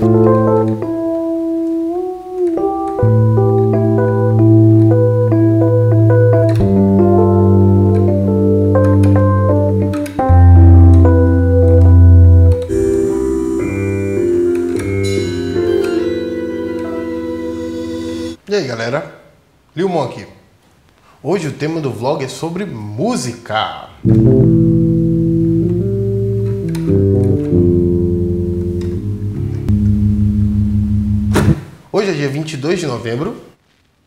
E aí galera, Lil Mon aqui. Hoje o tema do vlog é sobre música. Hoje é dia 22 de novembro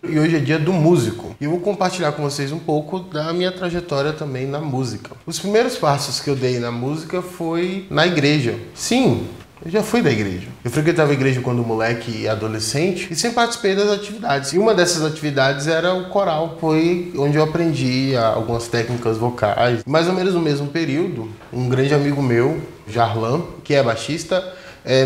e hoje é dia do músico. E eu vou compartilhar com vocês um pouco da minha trajetória também na música. Os primeiros passos que eu dei na música foi na igreja. Sim, eu já fui da igreja. Eu frequentava a igreja quando moleque e adolescente e sempre participei das atividades. E uma dessas atividades era o coral. Foi onde eu aprendi algumas técnicas vocais. Mais ou menos no mesmo período, um grande amigo meu, Jarlan, que é baixista,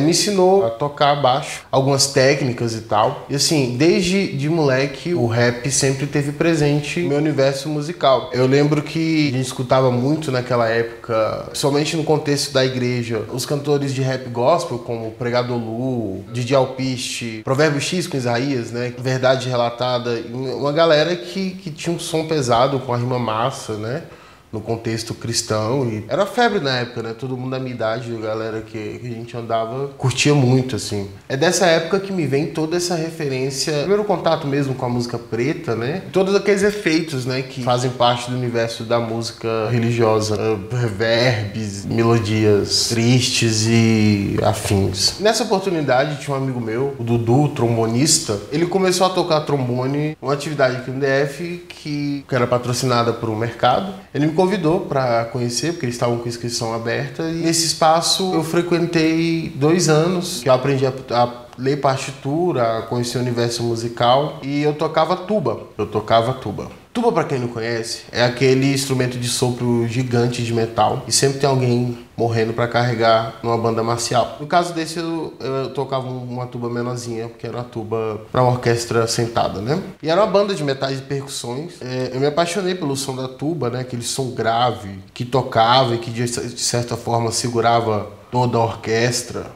me ensinou a tocar baixo, algumas técnicas e tal. E assim, desde de moleque, o rap sempre teve presente no meu universo musical. Eu lembro que a gente escutava muito naquela época, somente no contexto da igreja, os cantores de rap gospel, como Pregador Lu, Didi Alpiste, Provérbio X com Isaías, né? Verdade Relatada. Uma galera que tinha um som pesado, com a rima massa, né? No contexto cristão, e era febre na época, né? Todo mundo da minha idade, a galera que a gente andava, curtia muito, assim. É dessa época que me vem toda essa referência, primeiro contato mesmo com a música preta, né? Todos aqueles efeitos, né, que fazem parte do universo da música religiosa, reverbs, melodias tristes e afins. Nessa oportunidade, tinha um amigo meu, o Dudu, trombonista, ele começou a tocar trombone, uma atividade aqui no DF que era patrocinada por um mercado. Ele me convidou para conhecer, porque eles estavam com inscrição aberta, e nesse espaço eu frequentei 2 anos, que eu aprendi a ler partitura, a conhecer o universo musical, e eu tocava tuba. Tuba, para quem não conhece, é aquele instrumento de sopro gigante de metal, e sempre tem alguém morrendo para carregar numa banda marcial. No caso desse, eu tocava uma tuba menorzinha, porque era uma tuba para uma orquestra sentada, né? E era uma banda de metais e percussões. Eu me apaixonei pelo som da tuba, né? Aquele som grave, que tocava e que de certa forma segurava toda a orquestra.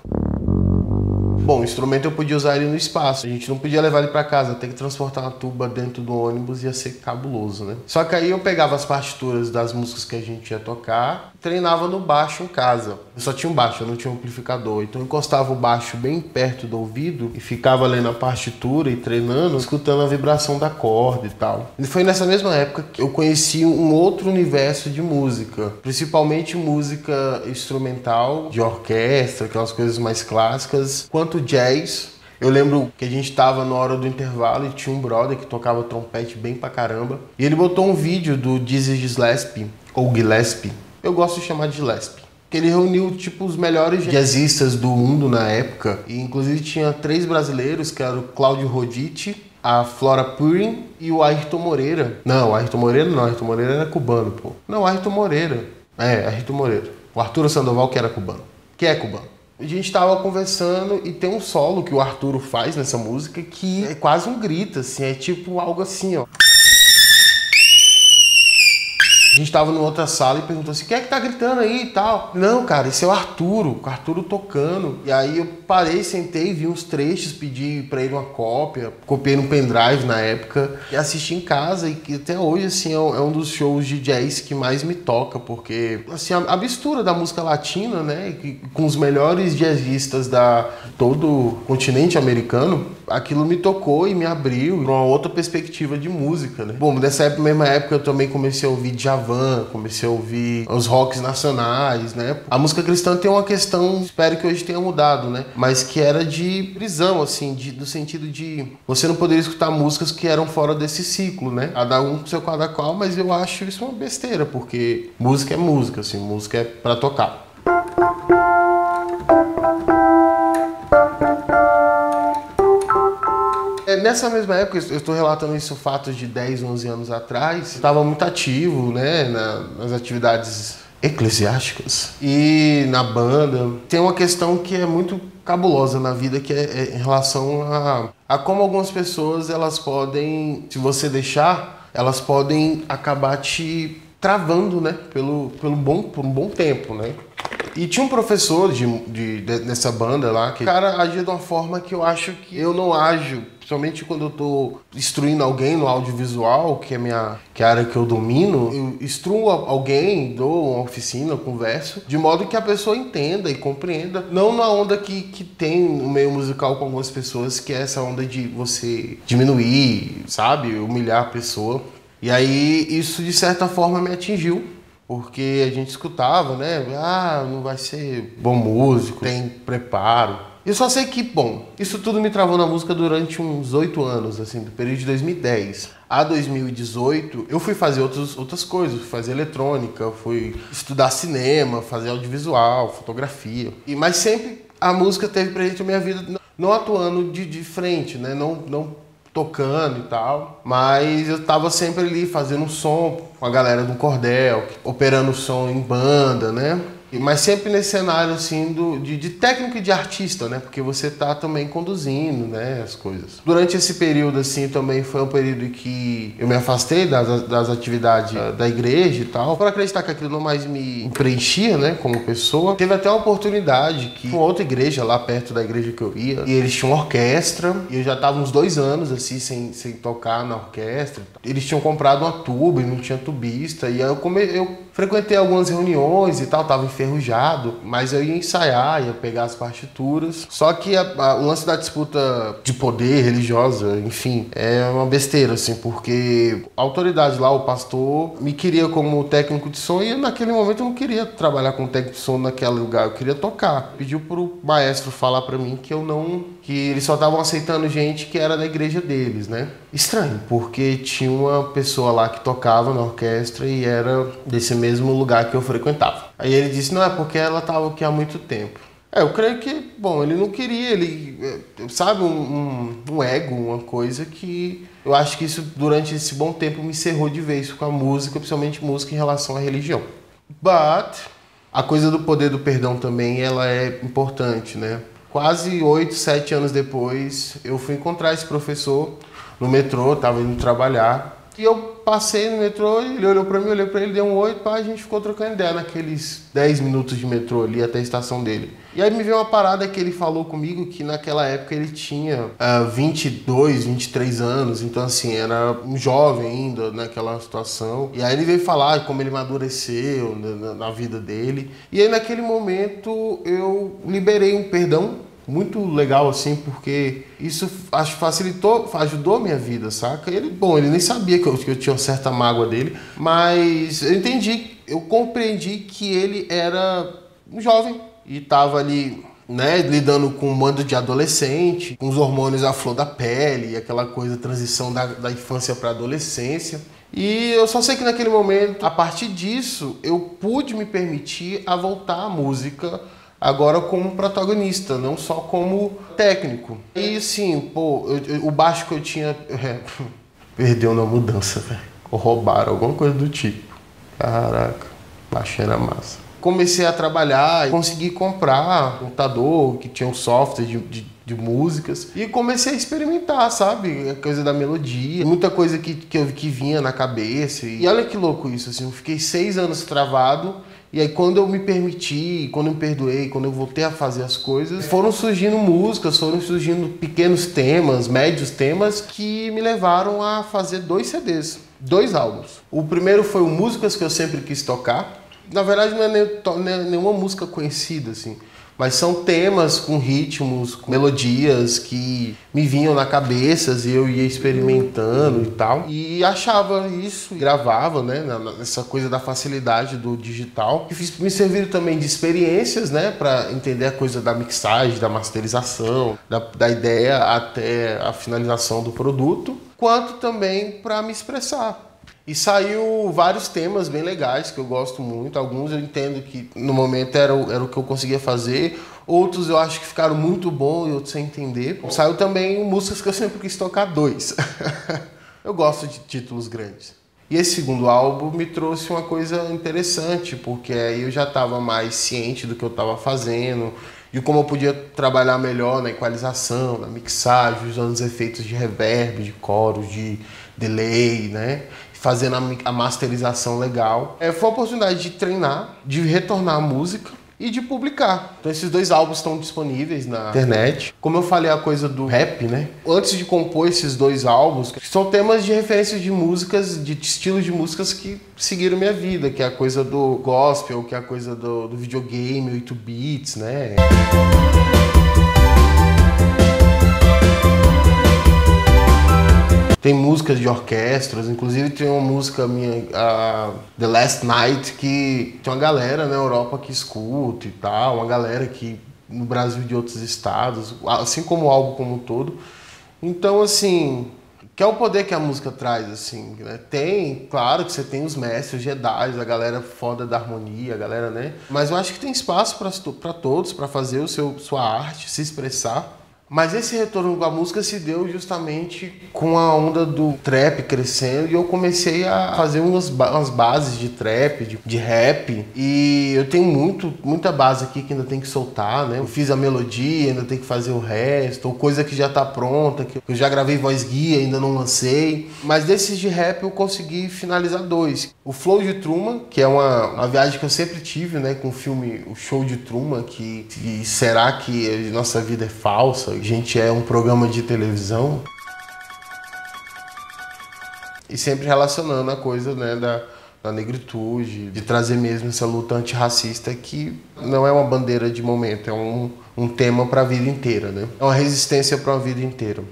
Bom, o instrumento eu podia usar ele no espaço, a gente não podia levar ele para casa, ter que transportar uma tuba dentro do ônibus ia ser cabuloso, né? Só que aí eu pegava as partituras das músicas que a gente ia tocar, treinava no baixo em casa. Eu só tinha um baixo, eu não tinha um amplificador, então eu encostava o baixo bem perto do ouvido e ficava lendo a partitura e treinando, escutando a vibração da corda e tal. E foi nessa mesma época que eu conheci um outro universo de música, principalmente música instrumental, de orquestra, aquelas coisas mais clássicas, quanto jazz. Eu lembro que a gente tava na hora do intervalo e tinha um brother que tocava trompete bem pra caramba. E ele botou um vídeo do Dizzy Gillespie, ou Gillespie. Eu gosto de chamar de Gillespie. Que ele reuniu, tipo, os melhores jazzistas do mundo na época. E inclusive tinha 3 brasileiros, que eram o Cláudio Roditi, a Flora Purim e o Ayrton Moreira. Não, o Ayrton Moreira não, o Ayrton Moreira era cubano, pô. Não, o Ayrton Moreira. Ayrton Moreira. O Arturo Sandoval, que era cubano. Que é cubano. A gente tava conversando e tem um solo que o Arturo faz nessa música que é quase um grito, assim, é tipo algo assim, ó. A gente tava numa outra sala e perguntou assim, quem é que tá gritando aí e tal? Não, cara, esse é o Arturo tocando. E aí eu parei, sentei, vi uns trechos, pedi pra ele uma cópia, copiei no pendrive na época e assisti em casa, e até hoje, assim, é um dos shows de jazz que mais me toca, porque, assim, a mistura da música latina, né, com os melhores jazzistas da todo o continente americano, aquilo me tocou e me abriu para uma outra perspectiva de música, né? Bom, nessa mesma época eu também comecei a ouvir Djavan, comecei a ouvir os rocks nacionais, né? A música cristã tem uma questão, espero que hoje tenha mudado, né? Mas que era de prisão, assim, no sentido de você não poderia escutar músicas que eram fora desse ciclo, né? Cada um com seu cada qual, mas eu acho isso uma besteira, porque música é música, assim, música é para tocar. Nessa mesma época, eu estou relatando isso, fatos de 10, 11 anos atrás, estava muito ativo, né, nas atividades eclesiásticas e na banda. Tem uma questão que é muito cabulosa na vida, que é em relação a como algumas pessoas, elas podem, se você deixar, elas podem acabar te travando, né, por um bom tempo, né. E tinha um professor dessa banda lá, que o cara agia de uma forma que eu acho que eu não ajo, principalmente quando eu tô instruindo alguém no audiovisual, que é a área que eu domino. Eu instruo alguém, dou uma oficina, converso, de modo que a pessoa entenda e compreenda. Não na onda que tem no meio musical com algumas pessoas, que é essa onda de você diminuir, sabe? Humilhar a pessoa. E aí isso de certa forma me atingiu, porque a gente escutava, né? Ah, não vai ser bom músico, tem preparo. Eu só sei que, bom, isso tudo me travou na música durante uns 8 anos, assim, do período de 2010 a 2018, eu fui fazer outras coisas, fui fazer eletrônica, fui estudar cinema, fazer audiovisual, fotografia. Mas sempre a música teve presente na minha vida, não atuando de frente, né? Não tocando e tal, mas eu tava sempre ali fazendo um som com a galera do cordel, operando o som em banda, né? Mas sempre nesse cenário assim de técnico e de artista, né? Porque você tá também conduzindo, né, as coisas. Durante esse período assim também foi um período em que eu me afastei das atividades da igreja e tal, por acreditar que aquilo não mais me preenchia, né, como pessoa. Teve até uma oportunidade que uma outra igreja lá perto da igreja que eu ia, e eles tinham uma orquestra, e eu já tava uns 2 anos assim sem tocar na orquestra. Eles tinham comprado uma tuba e não tinha tubista, e aí eu frequentei algumas reuniões e tal, tava enferrujado, mas eu ia ensaiar, ia pegar as partituras. Só que o lance da disputa de poder religiosa, enfim, é uma besteira, assim, porque a autoridade lá, o pastor, me queria como técnico de som e naquele momento eu não queria trabalhar como técnico de som naquele lugar, eu queria tocar. Pediu pro maestro falar pra mim que eles só estavam aceitando gente que era da igreja deles, né? Estranho, porque tinha uma pessoa lá que tocava na orquestra e era desse mesmo lugar que eu frequentava. Aí ele disse, não, é porque ela estava aqui há muito tempo. Eu creio que, bom, ele não queria, sabe, um ego, uma coisa que eu acho que isso durante esse bom tempo me cerrou de vez com a música, principalmente música em relação à religião. But a coisa do poder do perdão também, ela é importante, né? Quase 8, 7 anos depois, eu fui encontrar esse professor no metrô, estava indo trabalhar. E eu passei no metrô, ele olhou pra mim, eu olhei pra ele, deu um oi, pá, a gente ficou trocando ideia naqueles 10 minutos de metrô ali até a estação dele. E aí me veio uma parada que ele falou comigo, que naquela época ele tinha 22, 23 anos, então assim, era um jovem ainda naquela situação. E aí ele veio falar como ele amadureceu na vida dele. E aí naquele momento eu liberei um perdão muito legal, assim, porque isso acho facilitou, ajudou a minha vida, saca? Ele nem sabia que eu tinha uma certa mágoa dele, mas eu compreendi que ele era um jovem e tava ali, né, lidando com um bando de adolescente, com os hormônios à flor da pele, aquela coisa, transição da infância para a adolescência. E eu só sei que naquele momento, a partir disso, eu pude me permitir a voltar à música agora como protagonista, não só como técnico. E assim, o baixo que eu tinha perdeu na mudança, velho. Ou roubaram, alguma coisa do tipo. Caraca, baixo era massa. Comecei a trabalhar, consegui comprar um computador que tinha um software de músicas e comecei a experimentar, sabe? A coisa da melodia, muita coisa que vinha na cabeça. E olha que louco isso, assim, eu fiquei 6 anos travado. E aí quando eu me permiti, quando eu me perdoei, quando eu voltei a fazer as coisas, foram surgindo músicas, foram surgindo pequenos temas, médios temas, que me levaram a fazer 2 CDs, 2 álbuns. O primeiro foi o Músicas que eu sempre quis tocar. Na verdade não é nenhuma música conhecida, assim. Mas são temas com ritmos, com melodias que me vinham na cabeça e eu ia experimentando e tal. E achava isso, gravava, né, nessa coisa da facilidade do digital. Que me serviram também de experiências, né, para entender a coisa da mixagem, da masterização, da ideia até a finalização do produto, quanto também para me expressar. E saiu vários temas bem legais que eu gosto muito. Alguns eu entendo que no momento era o que eu conseguia fazer. Outros eu acho que ficaram muito bons e outros sem entender. Saiu também músicas que eu sempre quis tocar 2. Eu gosto de títulos grandes. E esse segundo álbum me trouxe uma coisa interessante, porque aí eu já estava mais ciente do que eu estava fazendo, de como eu podia trabalhar melhor na equalização, na mixagem, usando os efeitos de reverb, de coros, de delay, né? Fazendo a masterização legal. Foi a oportunidade de treinar, de retornar à música, e de publicar. Então esses 2 álbuns estão disponíveis na internet. Como eu falei, a coisa do rap, né? Antes de compor esses 2 álbuns, são temas de referência de músicas, de estilos de músicas que seguiram minha vida, que é a coisa do gospel, que é a coisa do videogame, 8 bits, né? Tem músicas de orquestras, inclusive tem uma música minha, The Last Night, que tem uma galera na Europa que escuta e tal, uma galera que no Brasil de outros estados, assim como o álbum como um todo. Então, assim, que é o poder que a música traz, assim, né? Tem, claro que você tem os mestres, os Jedi, a galera foda da harmonia, a galera, né? Mas eu acho que tem espaço para todos, para fazer sua arte, se expressar. Mas esse retorno com a música se deu justamente com a onda do trap crescendo e eu comecei a fazer umas bases de trap, de rap. E eu tenho muita base aqui que ainda tem que soltar, né? Eu fiz a melodia, ainda tem que fazer o resto, ou coisa que já tá pronta, que eu já gravei voz guia, ainda não lancei. Mas desses de rap eu consegui finalizar 2. O Flow de Truman, que é uma viagem que eu sempre tive, né? Com o filme O Show de Truman, que será que nossa vida é falsa? A gente é um programa de televisão. E sempre relacionando a coisa, né, da negritude, de trazer mesmo essa luta antirracista que não é uma bandeira de momento, é um tema para a vida inteira, né? É uma resistência para uma vida inteira.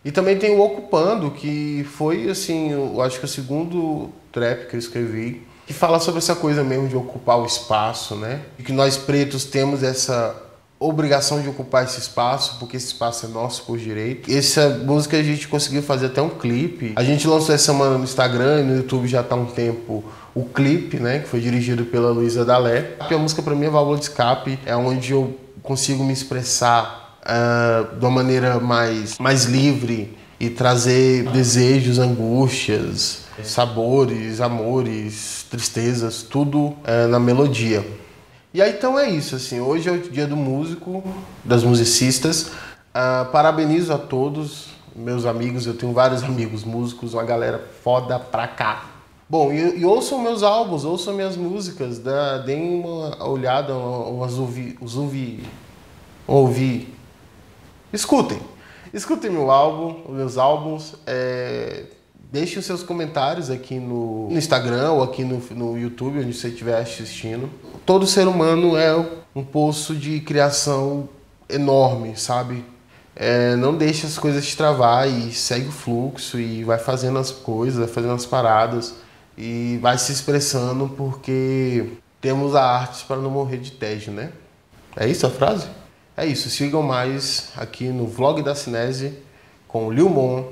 E também tem o Ocupando, que foi, assim, eu acho que o segundo trap que eu escrevi, que fala sobre essa coisa mesmo de ocupar o espaço, né? E que nós pretos temos essa obrigação de ocupar esse espaço, porque esse espaço é nosso por direito. Essa música a gente conseguiu fazer até um clipe. A gente lançou essa semana no Instagram e no YouTube já está há um tempo o clipe, né, que foi dirigido pela Luísa Dalé. A música para mim é válvula de escape, é onde eu consigo me expressar de uma maneira mais livre e trazer desejos, angústias, sabores, amores, tristezas, tudo na melodia. E aí então é isso, assim, hoje é o dia do músico, das musicistas. Parabenizo a todos, meus amigos, eu tenho vários amigos músicos, uma galera foda pra cá. Bom, e ouçam meus álbuns, ouçam minhas músicas, deem uma olhada, ouvir. Escutem meu álbum, meus álbuns. Deixem os seus comentários aqui no Instagram ou aqui no YouTube, onde você estiver assistindo. Todo ser humano é um poço de criação enorme, sabe? Não deixe as coisas te travar e segue o fluxo e vai fazendo as coisas, vai fazendo as paradas e vai se expressando porque temos a arte para não morrer de tédio, né? É isso a frase? É isso, sigam mais aqui no Vlog da Cinese com o Lil Mon.